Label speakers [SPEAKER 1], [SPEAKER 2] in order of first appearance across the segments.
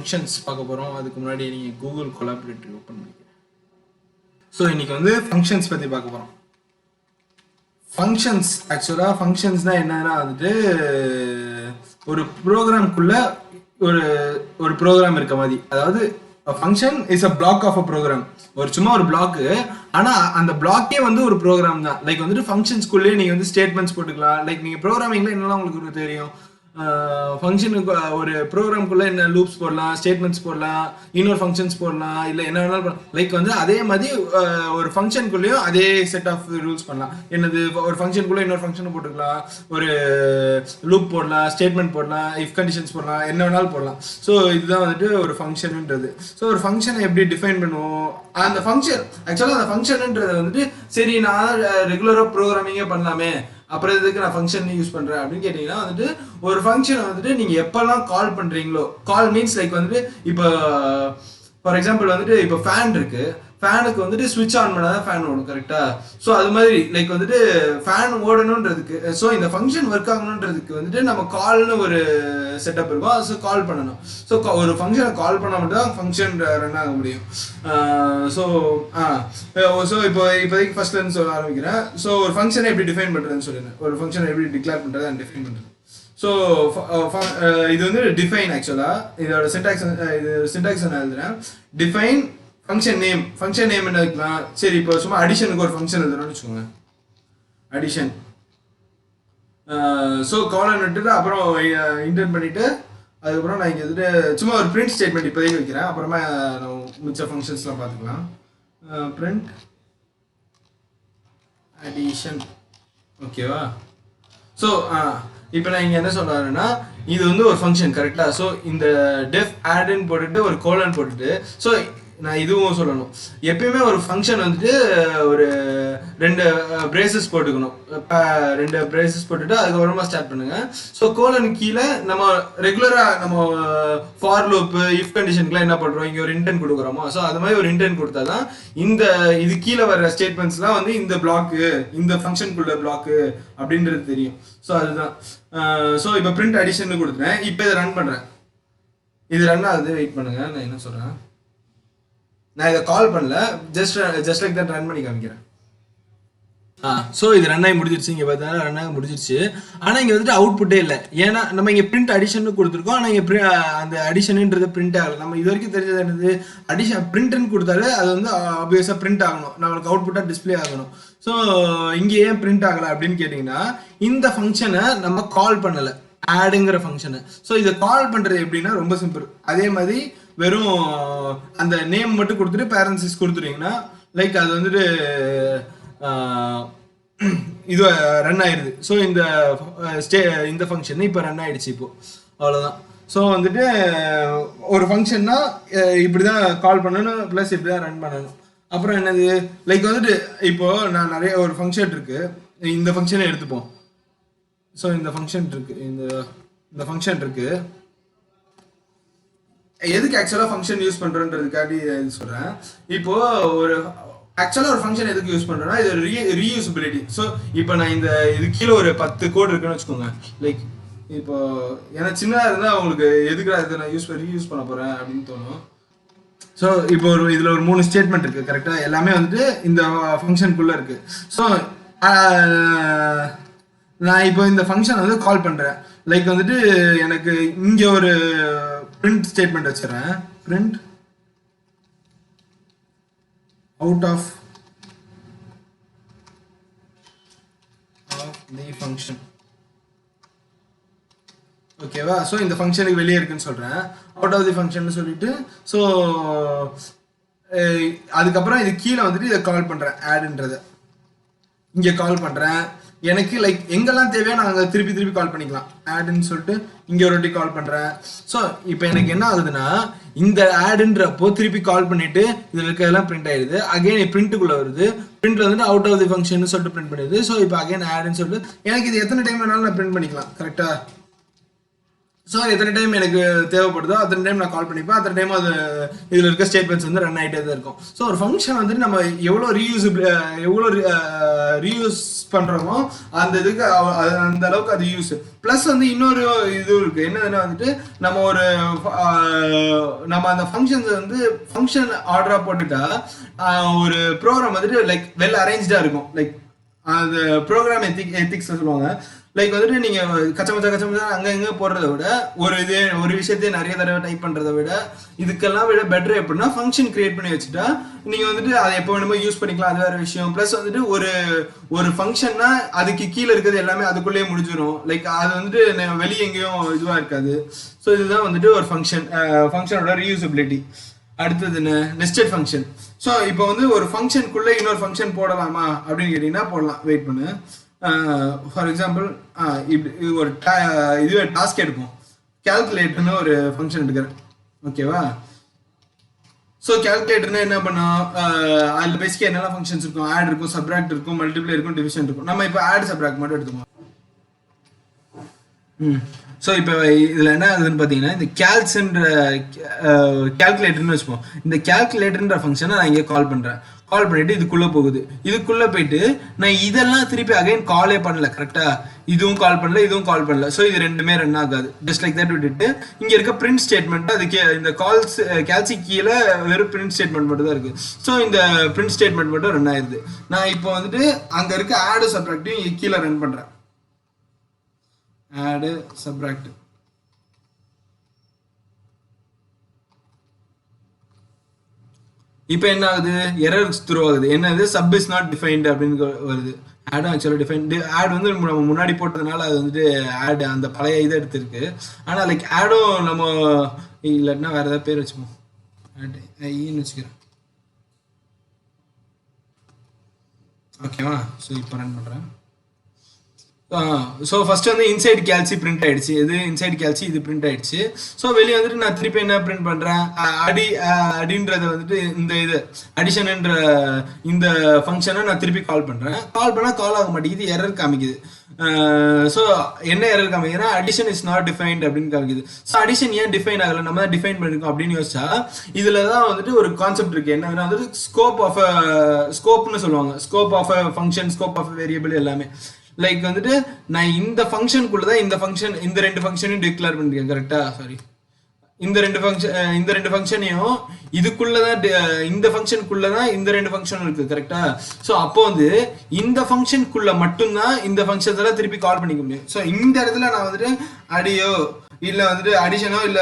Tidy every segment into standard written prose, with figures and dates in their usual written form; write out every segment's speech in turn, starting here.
[SPEAKER 1] Functions பார்க்க போகிறோம். அதுக்கு முன்னாடி நீங்கள் கூகுள் கொலாபரேட்டரி ஓப்பன் பண்ணிக்கிறேன். ஸோ இன்னைக்கு வந்து ஃபங்க்ஷன்ஸ் பற்றி பார்க்க போகிறோம். ஃபங்க்ஷன்ஸ் ஆக்சுவலாக ஃபங்க்ஷன்ஸ்னால் என்னன்னா வந்துட்டு ஒரு ப்ரோக்ராம்குள்ளே ஒரு ப்ரோக்ராம் இருக்க மாதிரி. அதாவது function is a block of a program. சும்மா ஒரு பிளாக்கு, ஆனால் அந்த பிளாக்கே வந்து ஒரு ப்ரோக்ராம் தான். லைக் வந்துட்டு ஃபங்க்ஷன்ஸ்குள்ளேயே நீங்கள் வந்து ஸ்டேட்மெண்ட்ஸ் போட்டுக்கலாம். லைக் நீங்கள் ப்ரோக்ராமிங்கில் என்னெல்லாம் உங்களுக்கு தெரியும், ஃபங்க்ஷனுக்கு ஒரு ப்ரோக்ராம்குள்ளே என்ன லூப்ஸ் போடலாம், ஸ்டேட்மெண்ட்ஸ் போடலாம், இன்னொரு ஃபங்க்ஷன்ஸ் போடலாம், இல்லை என்ன வேணாலும் பண்ணலாம். லைக் வந்து அதே மாதிரி ஒரு ஃபங்க்ஷனுக்குள்ளேயும் அதே செட் ஆஃப் ரூல்ஸ் பண்ணலாம். என்னது, ஒரு ஃபங்க்ஷனுக்குள்ளே இன்னொரு ஃபங்க்ஷனை போட்டுக்கலாம், ஒரு லூப் போடலாம், ஸ்டேட்மெண்ட் போடலாம், இஃப் கண்டிஷன்ஸ் போடலாம், என்ன வேணாலும் போடலாம். ஸோ இதுதான் வந்துட்டு ஒரு ஃபங்க்ஷன்ன்றது. ஸோ ஒரு ஃபங்க்ஷனை எப்படி டிஃபைன் பண்ணுவோம், அந்த ஃபங்க்ஷன் ஆக்சுவலாக அந்த ஃபங்க்ஷன்ன்றது வந்துட்டு சரி நான் ரெகுலராக ப்ரோக்ராமிங்கே பண்ணலாமே, அப்புறம் இதுக்கு நான் ஃபங்க்ஷன் யூஸ் பண்ணுறேன் அப்படின்னு கேட்டிங்கன்னா வந்துட்டு ஒரு ஃபங்க்ஷனை வந்துட்டு நீங்கள் எப்போல்லாம் கால் பண்ணுறீங்களோ, கால் மீன்ஸ் லைக் வந்துட்டு இப்போ ஃபார் எக்ஸாம்பிள் வந்துட்டு இப்போ ஃபேன் இருக்குது, ஃபேனுக்கு வந்துட்டு ஸ்விட்ச் ஆன் பண்ணால் தான் ஃபேன் ஓடும், கரெக்டாக? ஸோ அது மாதிரி லைக் வந்துட்டு ஃபேன் ஓடணுன்றதுக்கு, ஸோ இந்த ஃபங்க்ஷன் ஒர்க் ஆகணுன்றதுக்கு வந்துட்டு நம்ம கால்னு ஒரு செட்டப் இருக்கும். ஸோ கால் பண்ணணும். ஸோ ஒரு ஃபங்க்ஷனை கால் பண்ணால் மட்டும் தான் ஃபங்க்ஷன் ரன் ஆக முடியும். ஸோ இப்போதைக்கு ஃபர்ஸ்ட்லேருந்து சொல்ல ஆரம்பிக்கிறேன். ஸோ ஒரு ஃபங்க்ஷனை எப்படி டிஃபைன் பண்ணுறதுன்னு சொல்லிடுறேன். ஒரு ஃபங்க்ஷனை எப்படி டிக்ளேர் பண்ணுறது அண்ட் டிஃபைன் பண்ணுறது. ஸோ இது வந்து டிஃபைன். ஆக்சுவலாக இதோட சின்டாக்ஸ் நான் எழுதுறேன். டிஃபைன் ஃபங்க்ஷன் நேம் என்ன வைக்கலாம்? சரி, இப்போ சும்மா அடிஷனுக்கு ஒரு ஃபங்க்ஷன் எழுதுறோம்னு வச்சுக்கோங்க, அடிஷன். ஸோ காலன் விட்டுட்டு அப்புறம் இன்டர்ன் பண்ணிவிட்டு அதுக்கப்புறம் நான் இங்கே வந்துட்டு சும்மா ஒரு பிரிண்ட் ஸ்டேட்மெண்ட் இப்போதைக்கு வைக்கிறேன். அப்புறமா நம்ம மிச்ச ஃபங்க்ஷன்ஸ்லாம் பார்த்துக்கலாம். பிரிண்ட் அடிஷன், ஓகேவா? ஸோ இப்போ நான் இங்கே என்ன சொல்கிறாருன்னா, இது வந்து ஒரு ஃபங்க்ஷன், கரெக்டாக? ஸோ இந்த டெஃப் ஆடுன்னு போட்டுட்டு ஒரு கோலன் போட்டுட்டு, ஸோ நான் இதுவும் சொல்லணும், எப்பயுமே ஒரு ஃபங்க்ஷன் வந்துட்டு ஒரு 2 பிரேசஸ் போட்டுக்கணும். 2 பிரேசஸ் போட்டுட்டு அதுக்கப்புறமா ஸ்டார்ட் பண்ணுங்க. ஸோ கோலன் கீழே நம்ம ரெகுலராக நம்ம ஃபார் லூப், இஃப் கண்டிஷனுக்குலாம் என்ன பண்ணுறோம், இங்கே ஒரு இன்டென்ட் கொடுக்குறோமோ, ஸோ அது மாதிரி ஒரு இன்டென்ட் கொடுத்தா தான் இது கீழே வர ஸ்டேட்மெண்ட்ஸ்லாம் வந்து இந்த பிளாக்கு, இந்த ஃபங்க்ஷனுக்குள்ள பிளாக்கு அப்படின்றது தெரியும். ஸோ அதுதான். ஸோ இப்போ பிரிண்ட் அடிஷன் கொடுத்துட்டேன். இப்போ இதை ரன் பண்ணுறேன். இது ரன் ஆகுது, வெயிட் பண்ணுங்க, நான் என்ன சொல்கிறேன். நான் இதை கால் பண்ணல, ஜஸ்ட் லைக் தட் ரன் பண்ணி காமிக்கிறேன். ஸோ இது ரன் ஆகி முடிஞ்சிருச்சு. இங்கே பார்த்தா ரன் ஆகி முடிஞ்சிருச்சு. ஆனால் இங்கே வந்துட்டு அவுட்புட்டே இல்லை. ஏன்னா நம்ம இங்கே பிரிண்ட் அடிஷன் கொடுத்துருக்கோம். ஆனால் இங்கே அந்த அடிஷனுன்றது பிரிண்ட் ஆகலை. நம்ம இது வரைக்கும் தெரிஞ்சது என்னது, அடிஷன் பிரிண்ட்னு கொடுத்தாலே அது வந்து ஆப்வியஸாக பிரிண்ட் ஆகணும், நம்மளுக்கு அவுட்புட்டாக டிஸ்பிளே ஆகணும். ஸோ இங்கே ஏன் பிரிண்ட் ஆகலை அப்படின்னு கேட்டிங்கன்னா, இந்த ஃபங்க்ஷனை நம்ம கால் பண்ணலை, ஆடுங்கிற ஃபங்க்ஷனை. ஸோ இதை கால் பண்ணுறது எப்படின்னா ரொம்ப சிம்பிள். அதே மாதிரி வெறும் அந்த நேம் மட்டும் கொடுத்துட்டு பேரன்சிஸ் கொடுத்துட்டீங்கன்னா லைக் அது வந்துட்டு இது ரன் ஆயிடுது. ஸோ இந்த ஃபங்க்ஷன் இப்போ ரன் ஆயிடுச்சு. இப்போ அவ்வளோதான். ஸோ வந்துட்டு ஒரு ஃபங்க்ஷன்னா இப்படி தான் கால் பண்ணணும், ப்ளஸ் இப்படி தான் ரன் பண்ணணும். அப்புறம் என்னது, லைக் வந்துட்டு இப்போ நான் நிறைய ஒரு ஃபங்க்ஷன் இருக்கு, இந்த ஃபங்க்ஷனை எடுத்துப்போம். ஸோ இந்த ஃபங்க்ஷன் இருக்கு, இந்த ஃபங்க்ஷன் இருக்கு. எதுக்கு ஆக்சுவலாக ஃபங்க்ஷன் யூஸ் பண்ணுறன்றதுக்காண்டி இது சொல்கிறேன். இப்போது ஆக்சுவலாக ஒரு ஃபங்க்ஷன் எதுக்கு யூஸ் பண்ணுறேன்னா, இது ரீயூசபிலிட்டி. ஸோ இப்போ நான் இது கீழே ஒரு 10 கோட் இருக்குன்னு வச்சுக்கோங்க. லைக் இப்போ எனக்கு சின்னதாக இருந்தால் அவங்களுக்கு எதுக்கு இதை நான் ரீயூஸ் பண்ண போகிறேன் அப்படின்னு தோணும். ஸோ இப்போ இதில் ஒரு 3 ஸ்டேட்மெண்ட் இருக்குது, கரெக்டாக? எல்லாமே வந்துட்டு இந்த ஃபங்க்ஷனுக்குள்ளே இருக்குது. ஸோ நான் இப்போ இந்த ஃபங்க்ஷன் வந்து கால் பண்ணுறேன். லைக் வந்துட்டு எனக்கு இங்கே ஒரு பிரிண்ட் ஸ்டேட்மெண்ட் வச்சுறேன். Print out of the function, ஓகேவா? ஸோ இந்த ஃபங்க்ஷனுக்கு வெளியே இருக்குன்னு சொல்கிறேன், அவுட் ஆஃப் தி ஃபங்க்ஷன் சொல்லிட்டு. ஸோ அதுக்கப்புறம் இது கீழே வந்துட்டு இதை கால் பண்ணுறேன், ஆடுன்றதை இங்கே கால் பண்ணுறேன். எனக்கு லைக் எங்கெல்லாம் தேவையோ நான் அங்கே திருப்பி கால் பண்ணிக்கலாம், ஆடுன்னு சொல்லிட்டு இங்கே ஒரு வாட்டி கால் பண்ணுறேன். ஸோ இப்போ எனக்கு என்ன ஆகுதுன்னா, இந்த ஆடுன்றப்போ திருப்பி கால் பண்ணிட்டு இதில் இருக்கிறதெல்லாம் பிரிண்ட் ஆயிடுது. அகைன் பிரிண்ட்டுக்குள்ளே வருது, பிரிண்ட்ல வந்துட்டு அவுட் ஆஃப் தி ஃபங்க்ஷன் சொல்லிட்டு பிரிண்ட் பண்ணிடுது. ஸோ இப்போ அகைன் ஆடுன்னு சொல்லிட்டு எனக்கு இது எத்தனை டைம் வேணாலும் நான் பிரிண்ட் பண்ணிக்கலாம், கரெக்டாக? ஸோ எத்தனை டைம் எனக்கு தேவைப்படுதோ அத்தனை டைம் நான் கால் பண்ணிப்பேன், அத்தனை டைம் அது இதில் இருக்க ஸ்டேட்மெண்ட்ஸ் வந்து ரன் ஆகிட்டே தான் இருக்கும். ஸோ ஒரு ஃபங்க்ஷன் வந்துட்டு நம்ம எவ்வளோ ரீயூஸ் பண்ணுறோமோ அந்த இதுக்கு அந்த அளவுக்கு அது யூஸ். ப்ளஸ் வந்து இன்னொரு இது இருக்குது, என்னதுன்னா வந்துட்டு நம்ம அந்த ஃபங்க்ஷன்ஸ் வந்து ஃபங்க்ஷன் ஆர்டராக போட்டுட்டா ஒரு ப்ரோக்ராம் வந்துட்டு லைக் வெல் அரேஞ்சாக இருக்கும். லைக் அது ப்ரோக்ராம் எத்திக்ஸ் சொல்லுவாங்க. லைக் வந்துட்டு நீங்கள் கச்சமச்சா அங்கே இங்கே போடுறத விட ஒரு விஷயத்தையே நிறைய தடவை டைப் பண்ணுறதை விட இதுக்கெல்லாம் விட பெட்டர் எப்படின்னா ஃபங்க்ஷன் கிரியேட் பண்ணி வச்சுட்டா நீங்கள் வந்துட்டு அதை எப்போ வேணுமோ யூஸ் பண்ணிக்கலாம், அது வேறு விஷயம். ப்ளஸ் வந்துட்டு ஒரு ஃபங்க்ஷன்னா அதுக்கு கீழே இருக்கிறது எல்லாமே அதுக்குள்ளேயே முடிஞ்சிடும். லைக் அது வந்துட்டு வெளியே எங்கேயும் இதுவாக இருக்காது. ஸோ இதுதான் வந்துட்டு ஒரு ஃபங்க்ஷனோட ரீயூசபிலிட்டி. அடுத்தது என்ன, நெஸ்டட் ஃபங்க்ஷன். ஸோ இப்போ வந்து ஒரு ஃபங்க்ஷனுக்குள்ளே இன்னொரு ஃபங்க்ஷன் போடலாமா அப்படின்னு கேட்டிங்கன்னா போடலாம். வெயிட் பண்ணு. ஃபார் எக்ஸாம்பிள் இப்படி ஒரு இதுவே டாஸ்க் எடுப்போம். கேல்குலேட்டர்னு ஒரு ஃபங்க்ஷன் எடுக்கிறேன், ஓகேவா? ஸோ கேல்குலேட்டர்னா என்ன பண்ணோம், அதில் பேசிக்காக என்னெல்லாம் ஃபங்க்ஷன்ஸ் இருக்கும், ஆட் இருக்கும், சப்ராக்ட் இருக்கும், மல்டிப்ளை இருக்கும், டிவிஷன் இருக்கும். நம்ம இப்போ ஆட் சப்ராக்ட் மட்டும் எடுத்துக்கோம். ஸோ இப்போ இதில் என்ன ஆகுதுன்னு பார்த்தீங்கன்னா, இந்த கேல்குலேட்டர்னு வச்சுப்போம். இந்த கேல்குலேட்டர்ன்ற ஃபங்க்ஷனை நான் இங்கே கால் பண்ணுறேன். கால் பண்ணிட்டு இதுக்குள்ளே போகுது. இதுக்குள்ளே போயிட்டு நான் இதெல்லாம் திருப்பி அகைன் காலே பண்ணல, கரெக்டாக? இதுவும் கால் பண்ணல, இதுவும் கால் பண்ணல. ஸோ இது ரெண்டுமே ரன் ஆகாது. ஜஸ்ட் லைக் தட் விட்டுட்டு இங்கே இருக்க பிரிண்ட் ஸ்டேட்மெண்ட், அதுக்கு இந்த கேல்சி கீழே வெறும் பிரிண்ட் ஸ்டேட்மெண்ட் மட்டும் தான் இருக்குது. ஸோ இந்த பிரிண்ட் ஸ்டேட்மெண்ட் மட்டும் ரன் ஆயிடுது. நான் இப்போ வந்துட்டு அங்கே இருக்க ஆடு சப்ராக்டையும் கீழே ரன் பண்ணுறேன். ஆடு சப்ராக்ட். இப்போ என்ன ஆகுது, எரர் த்ரோ ஆகுது. என்னது, சப் இஸ் நாட் டிஃபைன்டு அப்படின்னு வருது. ஆடும் ஆக்சுவலாக டிஃபைன்டு. ஆட் வந்து நம்ம முன்னாடி போட்டதுனால அது வந்துட்டு ஆட் அந்த பழைய இதை எடுத்துருக்கு. ஆனால் லைக் ஆடும் நம்ம இல்லைன்னா வேறு ஏதாவது பேர் வச்சுப்போம், ஆட் ஐன்னு வச்சுக்கிறேன், ஓகேவா? ஸோ இப்போ ரன் பண்ணுறேன். ஸோ ஃபர்ஸ்ட் வந்து இன்சைட் கேல்சி பிரிண்ட் ஆயிடுச்சு. இது இன்சைட் கேல்சி, இது பிரிண்ட் ஆயிடுச்சு. ஸோ வெளியே வந்துட்டு நான் திருப்பி என்ன பிரிண்ட் பண்ணுறேன், அடின்றதை வந்துட்டு இது அடிஷன்ன்ற இந்த ஃபங்க்ஷனை நான் திருப்பி கால் பண்ணுறேன். கால் பண்ணால் கால் ஆக மாட்டேங்குது, எரர் காமிக்குது. ஸோ என்ன எரர் காமிக்குதுன்னா, அடிஷன் இஸ் நாட் டிஃபைன்ட் அப்படின்னு காமிக்குது. ஸோ அடிஷன் ஏன் டிஃபைன் ஆகலை, நம்ம தான் டிஃபைன் பண்ணிருக்கோம் அப்படின்னு யோசிச்சா இதில் தான் வந்துட்டு ஒரு கான்செப்ட் இருக்குது. என்னன்னா வந்துட்டு ஸ்கோப்னு சொல்லுவாங்க. Scope of function, scope of variable எல்லாமே. லைக் வந்துட்டு நான் இந்த ஃபங்க்ஷனுக்குள்ள தான் இந்த ரெண்டு ஃபங்க்ஷனையும் டிக்ளேர் பண்ணிருக்கேன், கரெக்டா? சாரி, இந்த ரெண்டு ஃபங்க்ஷனையும் இதுக்குள்ளதான், இந்த ஃபங்க்ஷனுக்குள்ளதான் இந்த ரெண்டு ஃபங்க்ஷனும் இருக்கு, கரெக்டா? ஸோ அப்போ வந்து இந்த ஃபங்க்ஷனுக்குள்ள மட்டும்தான் இந்த ஃபங்க்ஷன்ஸ் திருப்பி கால் பண்ணிக்க முடியும். ஸோ இந்த இடத்துல நான் வந்துட்டு அடியோ இல்ல வந்துட்டு அடிஷனோ இல்ல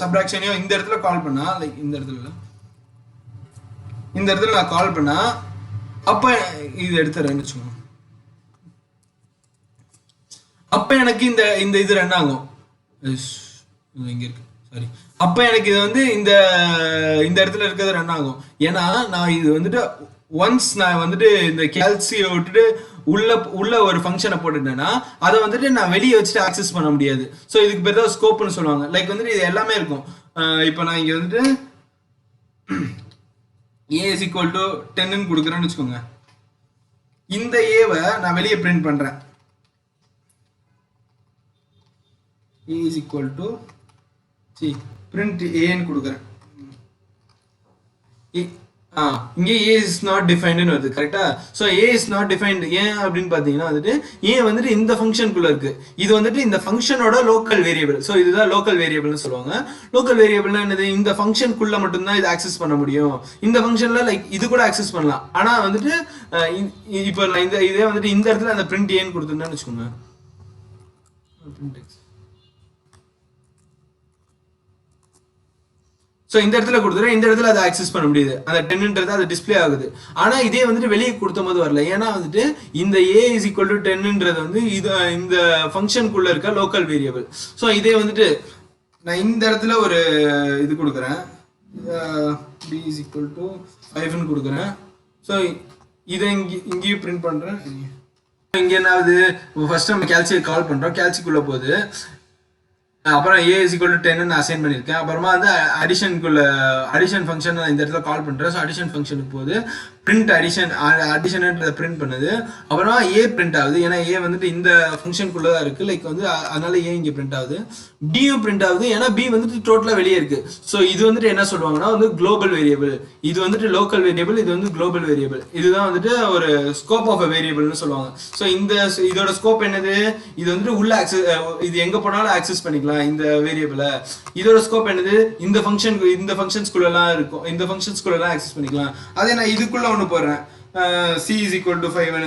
[SPEAKER 1] சப்ராக்ஷனையோ இந்த இடத்துல கால் பண்ணா, லைக் இந்த இடத்துல நான் கால் பண்ணா அப்ப இது எடுத்துறேன்னு வச்சுக்கோங்க. அப்ப எனக்கு இந்த இது ரன் ஆகும். இங்க இருக்கு, சாரி. அப்ப எனக்கு இது வந்து இந்த இடத்துல இருக்கிறது ரன் ஆகும். ஏன்னா நான் இது வந்துட்டு ஒன்ஸ் நான் வந்துட்டு இந்த கேல்சியை விட்டுட்டு உள்ள ஒரு ஃபங்க்ஷனை போட்டுட்டேன்னா அதை வந்துட்டு நான் வெளியே வச்சுட்டு ஆக்சஸ் பண்ண முடியாது. ஸோ இதுக்கு பேர் தான் ஸ்கோப்னு சொல்லுவாங்க. லைக் வந்துட்டு இது எல்லாமே இருக்கும். இப்போ நான் இங்க வந்துட்டு a is equal to 10 கொடுக்குறேன்னு வச்சுக்கோங்க. இந்த ஏவை நான் வெளியே பிரிண்ட் பண்றேன். a is equal to print a ன்னு கொடுக்குறேன். இங்கே a is not defined ன்னு வருது, கரெக்டா? So a is not defined ஏன் அப்படின்னு பார்த்தீங்கன்னா வந்துட்டு a வந்துட்டு இந்த ஃபங்க்ஷனுக்குள்ள இருக்கு. இது வந்துட்டு இந்த ஃபங்க்ஷனோட லோக்கல் வேரியபிள். ஸோ இதுதான் லோக்கல் வேரியபிள்னு சொல்லுவாங்க. லோக்கல் வேரியபிள்னா என்னது, இந்த ஃபங்க்ஷனுக்குள்ள மட்டும்தான் இது ஆக்சஸ் பண்ண முடியும். இந்த ஃபங்க்ஷன்ல லைக் இது கூட ஆக்சஸ் பண்ணலாம். ஆனால் வந்துட்டு இப்போ நான் இதே வந்துட்டு இந்த இடத்துல அந்த பிரிண்ட் ஏன்னு கொடுத்துருந்தேன்னு வச்சுக்கோங்க. ஸோ இந்த இடத்துல கொடுத்துறேன், இந்த இடத்துல அதை ஆக்சஸ் பண்ண முடியுது. அந்த 10ன்றது அது டிஸ்பிளே ஆகுது. ஆனா இதே வந்துட்டு வெளியே கொடுத்த போது வரல. ஏன்னா வந்துட்டு இந்த a is equal to 10ன்றது வந்து இந்த ஃபங்க்ஷனுக்குள்ள இருக்க லோக்கல் வேரியபிள். ஸோ இதே வந்துட்டு நான் இந்த இடத்துல ஒரு இது கொடுக்குறேன், b is equal to 5ன்னு கொடுக்குறேன். ஸோ இதை இங்கேயும் பிரிண்ட் பண்றேன். இங்க என்ன ஆகுது, ஃபர்ஸ்ட் நம்ம கேல்சியை கால் பண்றோம், கேல்சிக்குள்ள போகுது. அப்புறம் a is equal to 10 assign பண்ணியிருக்கேன். அப்புறமா வந்து அடிஷன் ஃபங்க்ஷன் இந்த இடத்துல கால் பண்ணுறேன். ஸோ அடிஷன் ஃபங்க்ஷனுக்கு போகுது. பிரிண்ட் அடிஷன்ன்றதை பிரிண்ட் பண்ணுது. அப்புறமா ஏ பிரிண்ட் ஆகுது, ஏன்னா ஏ வந்துட்டு இந்த ஃபங்க்ஷனுக்குள்ள தான் இருக்கு, லைக் வந்து அதனால ஏ இங்கே பிரிண்ட் ஆகுது. பியும் பிரிண்ட் ஆகுது, ஏன்னா பி வந்துட்டு டோட்டலாக வெளியே இருக்கு. ஸோ இது வந்துட்டு என்ன சொல்லுவாங்கன்னா வந்து குளோபல் வேரியபிள், இது வந்துட்டு லோக்கல் வேரியபிள், இது வந்து குளோபல் வேரியபிள். இதுதான் வந்துட்டு ஒரு ஸ்கோப் ஆஃப் அ வேரியபிள்னு சொல்லுவாங்க. ஸோ இதோட ஸ்கோப் என்னது, இது வந்துட்டு உள்ள ஆக்சஸ், இது எங்க போனாலும் ஆக்சஸ் பண்ணிக்கலாம் இந்த வேரியபிளை. இதோட ஸ்கோப் என்னது, இந்த ஃபங்க்ஷன்ஸ்குள்ளலாம் இருக்கும், இந்த ஃபங்க்ஷன்ஸ்குள்ளலாம் ஆக்சஸ் பண்ணிக்கலாம். அதே நான் இதுக்குள்ள ஒன்று போடுறேன், c is equal to 5.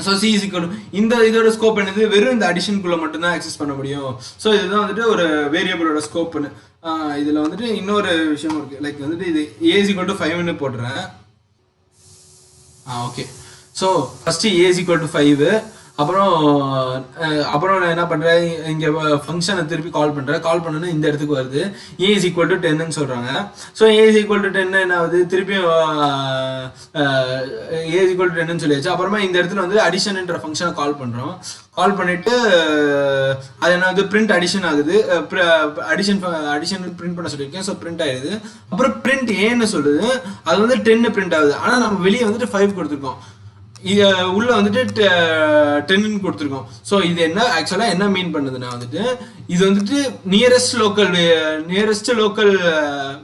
[SPEAKER 1] So c is equal to இதோட ஸ்கோப் என்னது, வெறும் இந்த அடிஷனுக்குள்ள மட்டும்தான் ஆக்சஸ் பண்ண முடியும். ஸோ இதுதான் வந்துட்டு ஒரு வேரியபிளோட ஸ்கோப்னு. இதில் வந்துட்டு இன்னொரு விஷயம் இருக்கு, லைக் வந்துட்டு இது a is equal to 5 போடுறேன். Okay. So first a is equal to 5, அப்புறம் நான் என்ன பண்ணுறேன், இங்கே ஃபங்க்ஷனை திருப்பி கால் பண்ணுறேன். கால் பண்ணோன்னா இந்த இடத்துக்கு வருது, a is equal to 10ன்னு சொல்கிறாங்க. So a is equal to 10 என்ன ஆகுது, திருப்பியும் a is equal to 10ன்னு சொல்லியாச்சு. அப்புறமா இந்த இடத்துல வந்து அடிஷன்ன்ற ஃபங்க்ஷனை கால் பண்ணுறோம். கால் பண்ணிவிட்டு அது என்ன ஆகுது, பிரிண்ட் அடிஷன் ஆகுது. அடிஷன் பிரிண்ட் பண்ண சொல்லியிருக்கேன். ஸோ பிரிண்ட் ஆயிடுது. அப்புறம் பிரிண்ட் ஏன்னு சொல்லுது, அது வந்து 10 பிரிண்ட் ஆகுது. ஆனால் நம்ம வெளியே வந்துட்டு 5 கொடுத்துருக்கோம், இது உள்ள வந்துட்டு 10 கொடுத்துருக்கோம். ஸோ இது என்ன ஆக்சுவலாக என்ன மீன் பண்ணுதுன்னா வந்துட்டு, இது வந்துட்டு நியரஸ்ட் லோக்கல்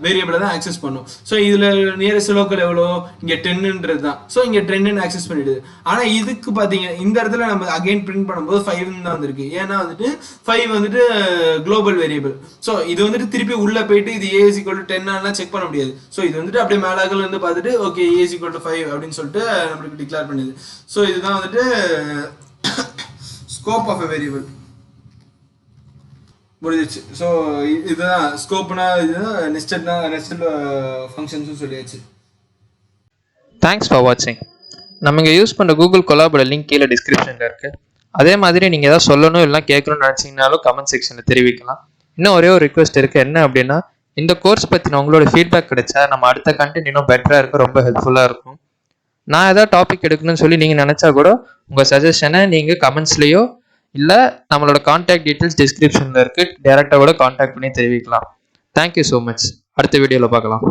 [SPEAKER 1] வேரியபிளை தான் ஆக்சஸ் பண்ணும். ஸோ இதில் நியரஸ்ட் லோக்கல் எவ்வளோ, இங்கே 10ன்றது தான். ஸோ இங்கே 10 ஆக்சஸ் பண்ணிடுது. ஆனால் இதுக்கு பார்த்தீங்க, இந்த இடத்துல நம்ம அகைன் பிரிண்ட் பண்ணும்போது 5 தான் வந்திருக்கு. ஏன்னா வந்துட்டு 5 வந்துட்டு குளோபல் வேரியபிள். ஸோ இது வந்துட்டு திருப்பி உள்ள போயிட்டு இது a is equal to 10 check பண்ண முடியாது. ஸோ இது வந்துட்டு அப்படியே மேலாகல வந்து பார்த்துட்டு okay a is equal to 5 அப்படின்னு சொல்லிட்டு நம்மளுக்கு டிக்ளேர் பண்ணுது. ஸோ இதுதான் வந்துட்டு ஸ்கோப் ஆஃப் எ வேரியபிள் முடிஞ்சிச்சு. ஸோ இதுதான் ஸ்கோப்னா, இதுதான் நெஸ்டட் ஃபங்க்ஷன்ஸும் சொல்லியாச்சு.
[SPEAKER 2] தேங்க்ஸ் ஃபார் வாட்சிங். நம்ம இங்கே யூஸ் பண்ணுற கூகுள் கொலாபோட லிங்க் கீழே டிஸ்கிரிப்ஷனில் இருக்குது. அதே மாதிரி நீங்கள் ஏதாவது சொல்லணும் இல்லை கேட்கணும்னு நினச்சிங்கனாலும் கமெண்ட் செக்ஷனில் தெரிவிக்கலாம். இன்னும் ஒரே ஒரு ரிக்வெஸ்ட் இருக்குது, என்ன அப்படின்னா, இந்த கோர்ஸ் பற்றின உங்களோட ஃபீட்பேக் கிடைச்சா நம்ம அடுத்த கண்டென்ட் இன்னும் பெட்டராக இருக்கும், ரொம்ப ஹெல்ப்ஃபுல்லாக இருக்கும். நான் ஏதாவது டாபிக் எடுக்கணும்னு சொல்லி நீங்கள் நினச்சா கூட உங்கள் சஜஷனை நீங்கள் கமெண்ட்ஸ்லேயோ இல்லை நம்மளோட கான்டாக்ட் டீட்டெயில்ஸ் டிஸ்கிரிப்ஷனில் இருக்குது, டேரெக்டாக கூட கான்டாக்ட் பண்ணி தெரிவிக்கலாம். Thank you so much. அடுத்த வீடியோவில் பார்க்கலாம்.